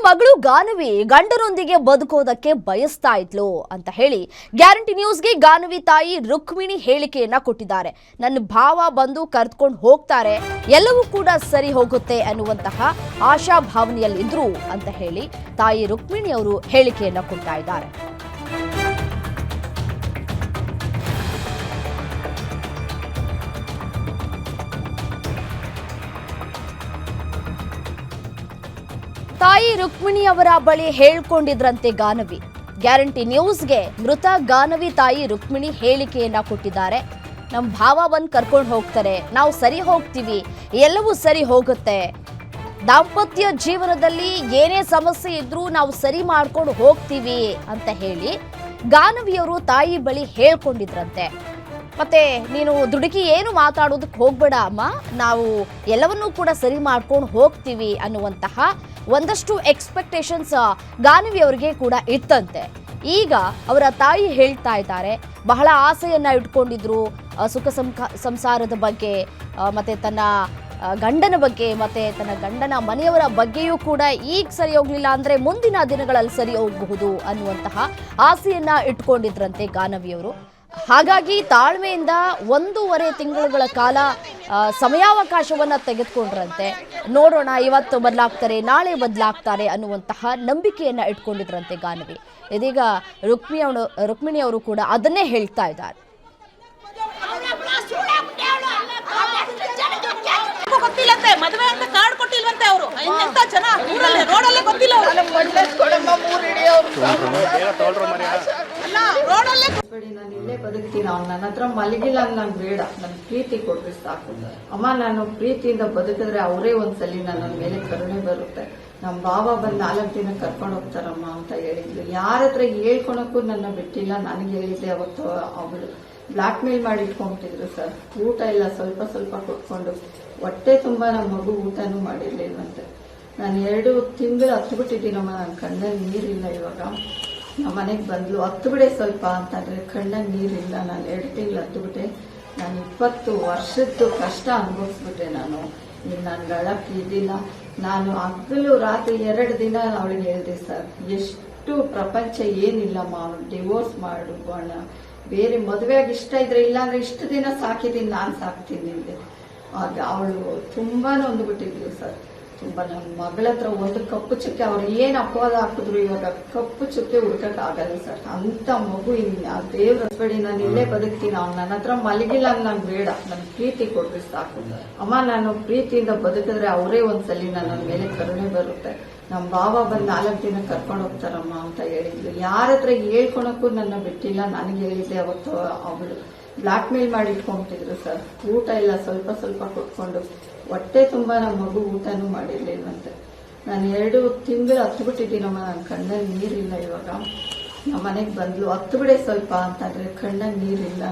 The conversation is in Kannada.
ಮಗಳು ಗಾನವಿ ಗಂಡನೊಂದಿಗೆ ಬದುಕೋದಕ್ಕೆ ಬಯಸ್ತಾ ಇದ್ಲು ಅಂತ ಹೇಳಿ ಗ್ಯಾರಂಟಿ ನ್ಯೂಸ್ಗೆ ಗಾನವಿ ತಾಯಿ ರುಕ್ಮಿಣಿ ಹೇಳಿಕೆಯನ್ನ ಕೊಟ್ಟಿದ್ದಾರೆ. ನನ್ನ ಭಾವ ಬಂದು ಕರೆದುಕೊಂಡು ಹೋಗ್ತಾರೆ, ಎಲ್ಲವೂ ಕೂಡ ಸರಿ ಹೋಗುತ್ತೆ ಅನ್ನುವಂತಹ ಆಶಾಭಾವನೆಯಲ್ಲಿದ್ರು ಅಂತ ಹೇಳಿ ತಾಯಿ ರುಕ್ಮಿಣಿ ಅವರು ಹೇಳಿಕೆಯನ್ನ ಕೊಡ್ತಾ ಇದ್ದಾರೆ. ತಾಯಿ ರುಕ್ಮಿಣಿ ಅವರ ಬಳಿ ಹೇಳ್ಕೊಂಡಿದ್ರಂತೆ ಗಾನವಿ. ಗ್ಯಾರಂಟಿ ನ್ಯೂಸ್ಗೆ ಮೃತ ಗಾನವಿ ತಾಯಿ ರುಕ್ಮಿಣಿ ಹೇಳಿಕೆಯನ್ನ ಕೊಟ್ಟಿದ್ದಾರೆ. ನಮ್ಮ ಭಾವ ಬಂದು ಕರ್ಕೊಂಡು ಹೋಗ್ತಾರೆ, ನಾವು ಸರಿ ಹೋಗ್ತೀವಿ, ಎಲ್ಲವೂ ಸರಿ ಹೋಗುತ್ತೆ, ದಾಂಪತ್ಯ ಜೀವನದಲ್ಲಿ ಏನೇ ಸಮಸ್ಯೆ ಇದ್ರೂ ನಾವು ಸರಿ ಮಾಡ್ಕೊಂಡು ಹೋಗ್ತೀವಿ ಅಂತ ಹೇಳಿ ಗಾನವಿಯವರು ತಾಯಿ ಬಳಿ ಹೇಳ್ಕೊಂಡಿದ್ರಂತೆ. ಮತ್ತೆ ನೀನು ದುಡುಕಿ ಏನು ಮಾತಾಡೋದಕ್ಕೆ ಹೋಗ್ಬೇಡ ಅಮ್ಮ, ನಾವು ಎಲ್ಲವನ್ನೂ ಕೂಡ ಸರಿ ಮಾಡ್ಕೊಂಡು ಹೋಗ್ತೀವಿ ಅನ್ನುವಂತಹ ಒಂದಷ್ಟು ಎಕ್ಸ್ಪೆಕ್ಟೇಷನ್ಸ್ ಗಾನವಿ ಅವರಿಗೆ ಕೂಡ ಇತ್ತಂತೆ. ಈಗ ಅವರ ತಾಯಿ ಹೇಳ್ತಾ ಇದ್ದಾರೆ, ಬಹಳ ಆಸೆಯನ್ನ ಇಟ್ಕೊಂಡಿದ್ರು ಸುಖ ಸಂಸಾರದ ಬಗ್ಗೆ, ಮತ್ತೆ ತನ್ನ ಗಂಡನ ಬಗ್ಗೆ, ಮತ್ತೆ ತನ್ನ ಗಂಡನ ಮನೆಯವರ ಬಗ್ಗೆಯೂ ಕೂಡ ಈಗ ಸರಿ ಹೋಗ್ಲಿಲ್ಲ ಅಂದ್ರೆ ಮುಂದಿನ ದಿನಗಳಲ್ಲಿ ಸರಿ ಹೋಗಬಹುದು ಅನ್ನುವಂತಹ ಆಸೆಯನ್ನ ಇಟ್ಕೊಂಡಿದ್ರಂತೆ ಗಾನವಿಯವರು. ಹಾಗಾಗಿ ತಾಳ್ಮೆಯಿಂದ 1.5 ತಿಂಗಳುಗಳ ಕಾಲ ಸಮಯಾವಕಾಶವನ್ನ ತೆಗೆದುಕೊಂಡ್ರಂತೆ. ನೋಡೋಣ, ಇವತ್ತು ಬದಲಾಗ್ತಾರೆ, ನಾಳೆ ಬದಲಾಗ್ತಾರೆ ಅನ್ನುವಂತಹ ನಂಬಿಕೆಯನ್ನ ಇಟ್ಕೊಂಡಿದ್ರಂತೆ ಗಾನವಿ. ಇದೀಗ ರುಕ್ಮಿಣಿ ಅವರು ಕೂಡ ಅದನ್ನೇ ಹೇಳ್ತಾ ಇದ್ದಾರೆ. ಗೊತ್ತಿಲ್ಲಂತೆ, ಮದುವೆ ಅಂತ ಕಾರ್ಡ್ ಕೊಟ್ಟಿಲ್ವಂತೆ ಅವರು. ಎಂತ ಜನ ಊರಲ್ಲೇ ರೋಡಲ್ಲೇ ಗೊತ್ತಿಲ್ಲ ನಾನು ಇಲ್ಲೇ ಬದುಕ್ತೀನಿ, ಅವ್ನು ನನ್ನ ಹತ್ರ ಮಲಗಿಲ್ಲ ಅಂತ ನಂಗೆ ಬೇಡ, ನನ್ ಪ್ರೀತಿ ಕೊಡ್ರಿ ಸಾಕು ಅಮ್ಮ. ನಾನು ಪ್ರೀತಿಯಿಂದ ಬದುಕಿದ್ರೆ ಅವರೇ ಒಂದ್ಸಲಿ ನನ್ನ ಮೇಲೆ ಕರುಣೆ ಬರುತ್ತೆ. ನಮ್ ಭಾವ ಬಂದ್ 4 ದಿನ ಕರ್ಕೊಂಡು ಹೋಗ್ತಾರಮ್ಮ ಅಂತ ಹೇಳಿದ್ಲು. ಯಾರ ಹತ್ರ ಹೇಳ್ಕೊಳಕ್ಕೂ ನನ್ನ ಬಿಟ್ಟಿಲ್ಲ. ನನಗೆ ಹೇಳಿದ್ದೆ ಅವತ್ತು ಅವಳು ಬ್ಲಾಕ್ ಮೇಲ್ ಮಾಡಿ ಇಟ್ಕೊಂಡ್ಬಿಟ್ಟಿದ್ರು ಸರ್. ಊಟ ಇಲ್ಲ, ಸ್ವಲ್ಪ ಸ್ವಲ್ಪ ಕೊಟ್ಕೊಂಡು ಹೊಟ್ಟೆ ತುಂಬಾ ನಮ್ಮ ಮಗು ಊಟನೂ ಮಾಡಿರ್ಲಿಲ್ವಂತೆ. ನಾನು 2 ತಿಂಗಳು ಹತ್ಬಿಟ್ಟಿದ್ದೀನಮ್ಮ, ನನ್ನ ಕಣ್ಣಲ್ಲಿ ನೀರಿಲ್ಲ. ಇವಾಗ ನಮ್ಮ ಮನೆಗೆ ಬಂದ್ಲು, ಹತ್ತು ಬಿಡೆ ಸ್ವಲ್ಪ ಅಂತಂದ್ರೆ ಕಣ್ಣಲ್ಲಿ ನೀರಿಲ್ಲ. ನಾನು 2 ತಿಂಗಳು ಹತ್ಬಿಟ್ಟೆ. ನಾನು 20 ವರ್ಷದ್ದು ಕಷ್ಟ ಅನುಭವಿಸ್ಬಿಟ್ಟೆ. ನಾನು ನನ್ಗೆ ಅಳಕ್ಕೆ ಇದಿಲ್ಲ. ನಾನು ಹಗಲು ರಾತ್ರಿ 2 ದಿನ ಅವಳಿಗೆ ಹೇಳಿದೆ ಸರ್, ಎಷ್ಟು ಪ್ರಪಂಚ ಏನಿಲ್ಲಮ್ಮ, ಅವ್ನು ಡಿವೋರ್ಸ್ ಮಾಡೋಣ, ಬೇರೆ ಮದುವೆಯಾಗಿ ಇಷ್ಟ ಇದ್ರೆ, ಇಲ್ಲಾಂದ್ರೆ ಇಷ್ಟು ದಿನ ಸಾಕಿದ್ದೀನಿ, ನಾನು ಸಾಕ್ತೀನಿ ನಿಮಗೆ. ಆಗ ಅವಳು ತುಂಬಾ ನೊಂದ್ಬಿಟ್ಟಿದ್ಲು ಸರ್. ತುಂಬಾ ನನ್ನ ಮಗಳ ಹತ್ರ ಒಂದು ಕಪ್ಪು ಚುಕ್ಕೆ ಅವ್ರು ಏನ್ ಅಪವಾದ ಹಾಕಿದ್ರು ಇವಾಗ ಕಪ್ಪು ಚುಕ್ಕೆ ಹುಡ್ಕಕ್ ಆಗಲ್ಲ ಸರ್. ಅಂತ ಮಗು ದೇವ್ರ ಹಸ್ಬೇಡಿ, ನಾನು ಇಲ್ಲೇ ಬದುಕ್ತೀನಿ, ಅವ್ನು ನನ್ನ ಹತ್ರ ಮಲಗಿಲ್ಲ ಅಂತ ನಂಗೆ ಬೇಡ, ನನ್ ಪ್ರೀತಿ ಕೊಡ್ರಿ ಸಾಕು ಅಮ್ಮ. ನಾನು ಪ್ರೀತಿಯಿಂದ ಬದುಕಿದ್ರೆ ಅವರೇ ಒಂದ್ಸಲಿ ನನ್ನ ಮೇಲೆ ಕರುಣೆ ಬರುತ್ತೆ. ನಮ್ ಭಾವ ಬಂದ್ 4 ದಿನ ಕರ್ಕೊಂಡು ಹೋಗ್ತಾರಮ್ಮ ಅಂತ ಹೇಳಿದ್ಲು. ಯಾರ ಹತ್ರ ಹೇಳ್ಕೊಳಕ್ಕೂ ನನ್ನ ಬಿಟ್ಟಿಲ್ಲ. ನನಗೆ ಹೇಳಿದ್ದೆ ಅವತ್ತು ಅವಳು ಬ್ಲಾಕ್ ಮೇಲ್ ಮಾಡಿ ಇಟ್ಕೊಂಡ್ಬಿಟ್ಟಿದ್ರು ಸರ್. ಊಟ ಇಲ್ಲ, ಸ್ವಲ್ಪ ಸ್ವಲ್ಪ ಕೊಟ್ಕೊಂಡು ಹೊಟ್ಟೆ ತುಂಬಾ ನಮ್ಮ ಮಗು ಊಟನೂ ಮಾಡಿರ್ಲಿಲ್ವಂತೆ. ನಾನು 2 ತಿಂಗಳು ಹತ್ಬಿಟ್ಟಿದ್ದೀನಮ್ಮ, ನನ್ನ ಕಣ್ಣಲ್ಲಿ ನೀರಿಲ್ಲ. ಇವಾಗ ನಮ್ಮ ಮನೆಗೆ ಬಂದ್ಲು, ಹತ್ತು ಬಿಡೆ ಸ್ವಲ್ಪ ಅಂತಂದ್ರೆ ಕಣ್ಣಲ್ಲಿ ನೀರಿಲ್ಲ.